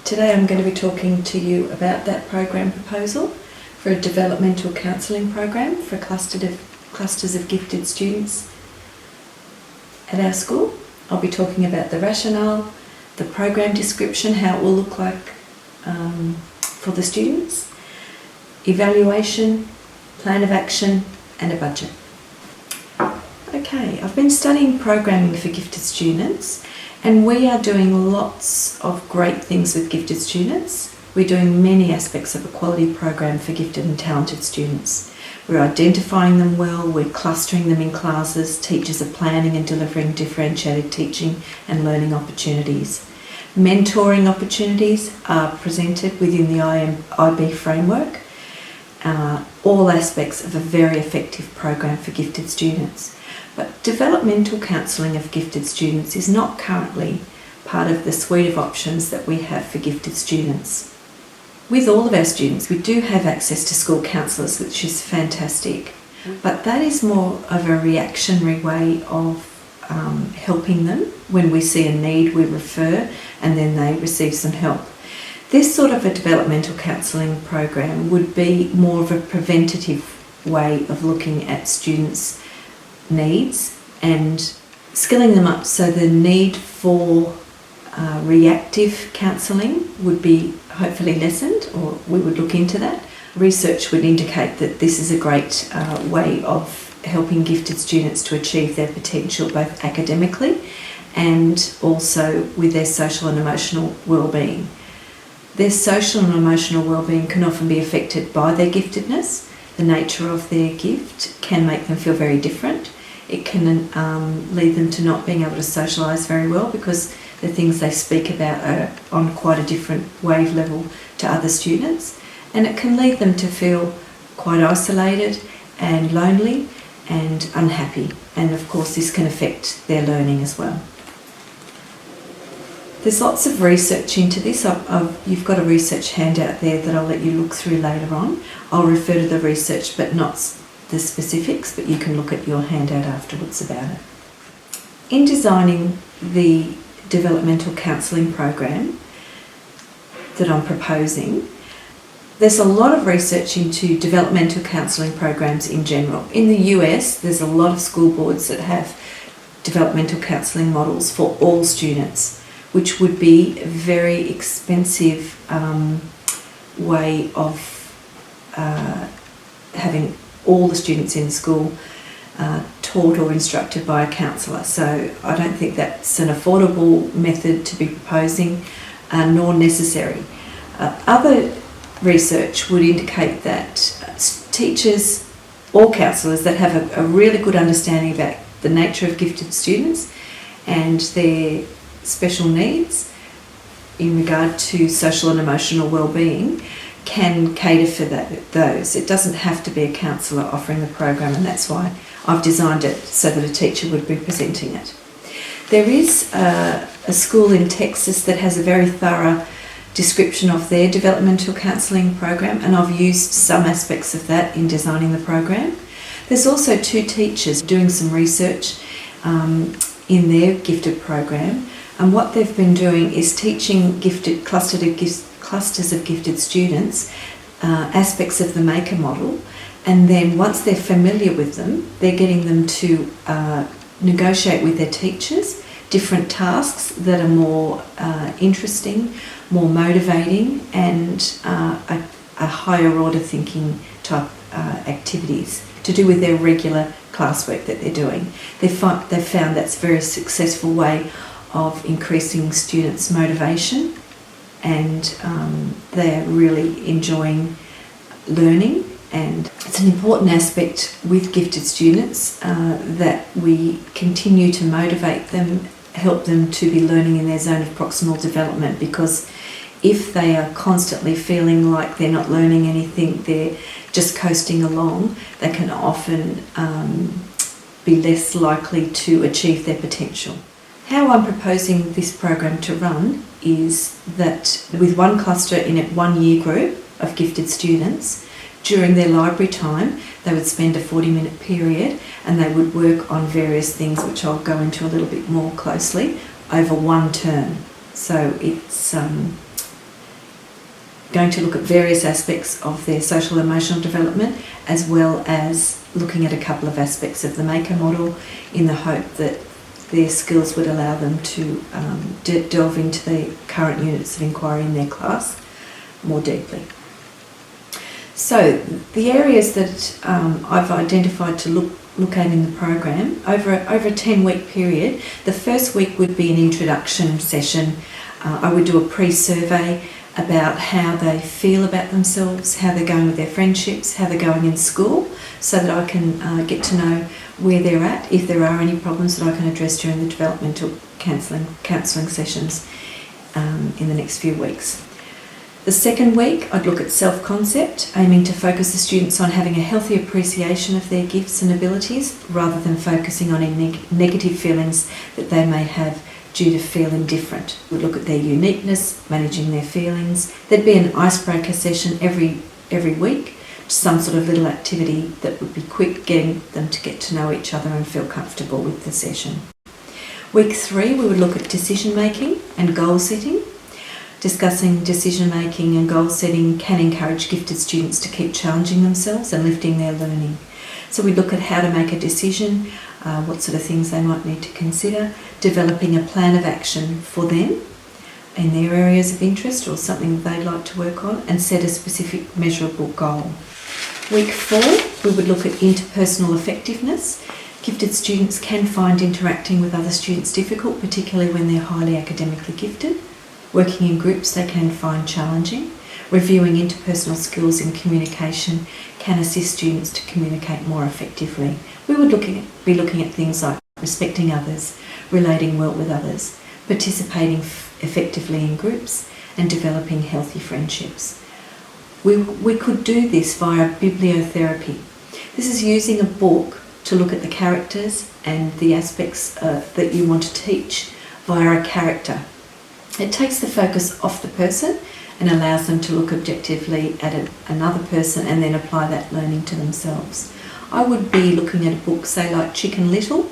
Today I'm going to be talking to you about that program proposal for a developmental counselling program for clusters of gifted students at our school. I'll be talking about the rationale, the program description, how it will look like for the students, evaluation, plan of action and a budget. Okay, I've been studying programming for gifted students and we are doing lots of great things with gifted students. We're doing many aspects of a quality program for gifted and talented students. We're identifying them well, we're clustering them in classes, teachers are planning and delivering differentiated teaching and learning opportunities. Mentoring opportunities are presented within the IB framework, all aspects of a very effective program for gifted students. But developmental counselling of gifted students is not currently part of the suite of options that we have for gifted students. With all of our students, we do have access to school counsellors, which is fantastic, but that is more of a reactionary way of helping them. When we see a need, we refer and then they receive some help. This sort of a developmental counselling program would be more of a preventative way of looking at students' needs and skilling them up so the need for reactive counselling would be hopefully lessened, or we would look into that. Research would indicate that this is a great way of helping gifted students to achieve their potential both academically and also with their social and emotional well-being. Their social and emotional well-being can often be affected by their giftedness. The nature of their gift can make them feel very different. It can lead them to not being able to socialise very well because the things they speak about are on quite a different wave level to other students, and it can lead them to feel quite isolated and lonely and unhappy, and of course this can affect their learning as well. There's lots of research into this. You've got a research handout there that I'll let you look through later on. I'll refer to the research but not the specifics, but you can look at your handout afterwards about it. In designing the developmental counselling program that I'm proposing, there's a lot of research into developmental counselling programs in general. In the US, there's a lot of school boards that have developmental counselling models for all students, which would be a very expensive way of having all the students in school taught or instructed by a counsellor. So I don't think that's an affordable method to be proposing, nor necessary. Other research would indicate that teachers or counsellors that have a really good understanding about the nature of gifted students and their special needs in regard to social and emotional well-being can cater for those. It doesn't have to be a counsellor offering the program, and that's why I've designed it so that a teacher would be presenting it. There is a school in Texas that has a very thorough description of their developmental counselling program, and I've used some aspects of that in designing the program. There's also 2 teachers doing some research in their gifted program, and what they've been doing is teaching clusters of gifted students aspects of the maker model, and then once they're familiar with them, they're getting them to negotiate with their teachers different tasks that are more interesting, more motivating and a higher order thinking type activities to do with their regular classwork that they're doing. They've found that's a very successful way of increasing students' motivation, and they're really enjoying learning. And it's an important aspect with gifted students that we continue to motivate them, help them to be learning in their zone of proximal development, because if they are constantly feeling like they're not learning anything, they're just coasting along, they can often be less likely to achieve their potential. How I'm proposing this program to run is that with one cluster in a 1 year group of gifted students, during their library time, they would spend a 40-minute period and they would work on various things, which I'll go into a little bit more closely, over one term. So it's going to look at various aspects of their social and emotional development, as well as looking at a couple of aspects of the Maker model in the hope that their skills would allow them to delve into the current units of inquiry in their class more deeply. So the areas that I've identified to look at in the program over a 10-week period. The first week would be an introduction session. I would do a pre-survey about how they feel about themselves, how they're going with their friendships, how they're going in school, so that I can get to know where they're at, if there are any problems that I can address during the developmental counselling sessions in the next few weeks. The second week, I'd look at self-concept, aiming to focus the students on having a healthy appreciation of their gifts and abilities, rather than focusing on any negative feelings that they may have due to feeling different. We'd look at their uniqueness, managing their feelings. There'd be an icebreaker session every week, some sort of little activity that would be quick, getting them to get to know each other and feel comfortable with the session. Week 3, we would look at decision making and goal setting. Discussing decision making and goal setting can encourage gifted students to keep challenging themselves and lifting their learning. So we look at how to make a decision, what sort of things they might need to consider, developing a plan of action for them in their areas of interest or something they'd like to work on, and set a specific measurable goal. Week 4, we would look at interpersonal effectiveness. Gifted students can find interacting with other students difficult, particularly when they're highly academically gifted. Working in groups they can find challenging. Reviewing interpersonal skills in communication can assist students to communicate more effectively. We would be looking at things like respecting others, relating well with others, participating effectively in groups, and developing healthy friendships. We could do this via bibliotherapy. This is using a book to look at the characters and the aspects that you want to teach via a character. It takes the focus off the person and allows them to look objectively at another person and then apply that learning to themselves. I would be looking at a book, say like Chicken Little,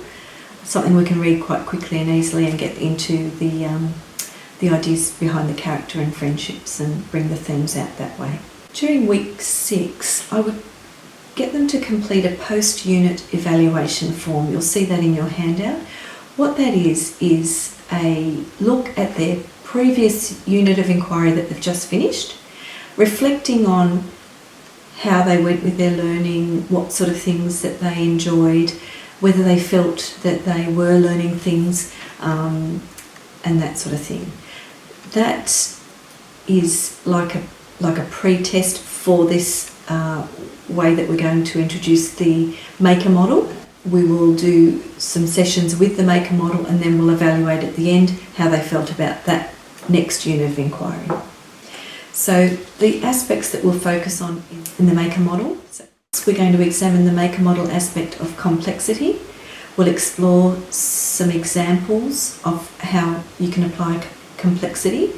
something we can read quite quickly and easily and get into the ideas behind the character and friendships and bring the themes out that way. During week 6, I would get them to complete a post-unit evaluation form. You'll see that in your handout. What that is a look at their previous unit of inquiry that they've just finished, reflecting on how they went with their learning, what sort of things that they enjoyed, whether they felt that they were learning things, and that sort of thing. That is like a pre-test for this way that we're going to introduce the Maker model. We will do some sessions with the Maker model, and then we'll evaluate at the end how they felt about that next unit of inquiry. So the aspects that we'll focus on in the Maker model. So we're going to examine the Maker model aspect of complexity. We'll explore some examples of how you can apply complexity.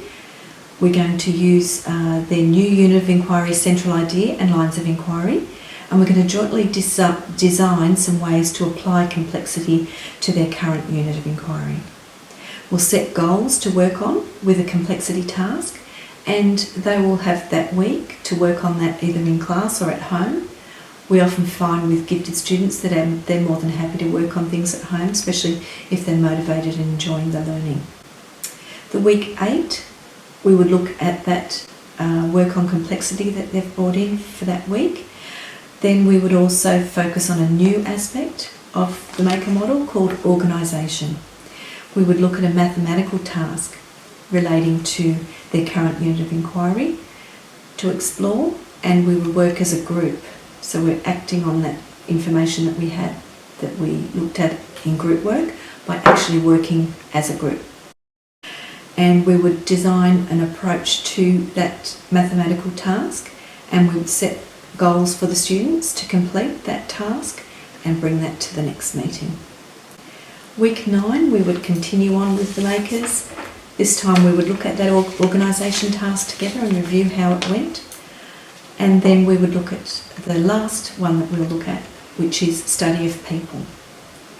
We're going to use their new unit of inquiry, central idea and lines of inquiry, and we're going to jointly design some ways to apply complexity to their current unit of inquiry. We'll set goals to work on with a complexity task, and they will have that week to work on that either in class or at home. We often find with gifted students that they're more than happy to work on things at home, especially if they're motivated and enjoying the learning. The week 8, we would look at that work on complexity that they've brought in for that week. Then we would also focus on a new aspect of the Maker model called organisation. We would look at a mathematical task relating to their current unit of inquiry to explore, and we would work as a group. So we're acting on that information that we had, that we looked at in group work, by actually working as a group. And we would design an approach to that mathematical task, and we would set goals for the students to complete that task and bring that to the next meeting. Week 9, we would continue on with the Makers. This time we would look at that organisation task together and review how it went. And then we would look at the last one that we'll look at, which is study of people,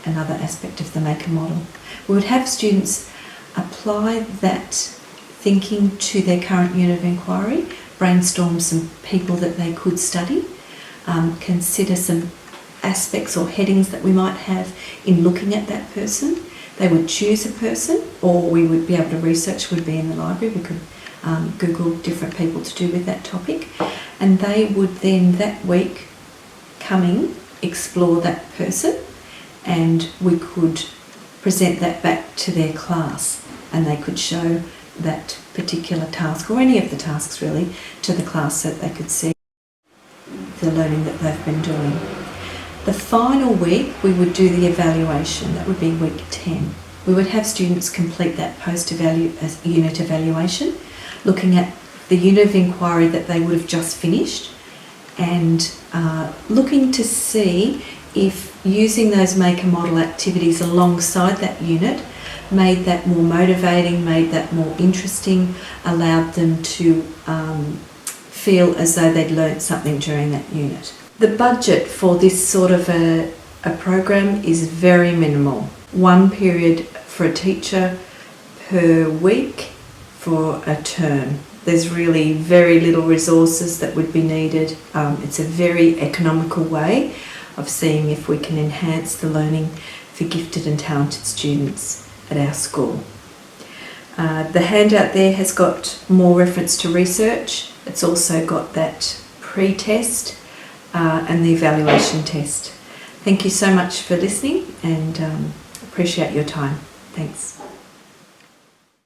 another aspect of the Maker model. We would have students apply that thinking to their current unit of inquiry, brainstorm some people that they could study, consider some aspects or headings that we might have in looking at that person. They would choose a person, or we would be able to research, would be in the library. We could Google different people to do with that topic, and they would then that week coming explore that person, and we could present that back to their class, and they could show that particular task, or any of the tasks really, to the class so that they could see the learning that they've been doing. The final week we would do the evaluation. That would be week 10. We would have students complete that post-unit evaluation, looking at the unit of inquiry that they would have just finished, and looking to see if using those make and model activities alongside that unit made that more motivating, made that more interesting, allowed them to feel as though they'd learnt something during that unit. The budget for this sort of a program is very minimal. One period for a teacher per week for a term. There's really very little resources that would be needed. It's a very economical way of seeing if we can enhance the learning for gifted and talented students at our school. The handout there has got more reference to research. It's also got that pre-test and the evaluation test. Thank you so much for listening, and appreciate your time. Thanks.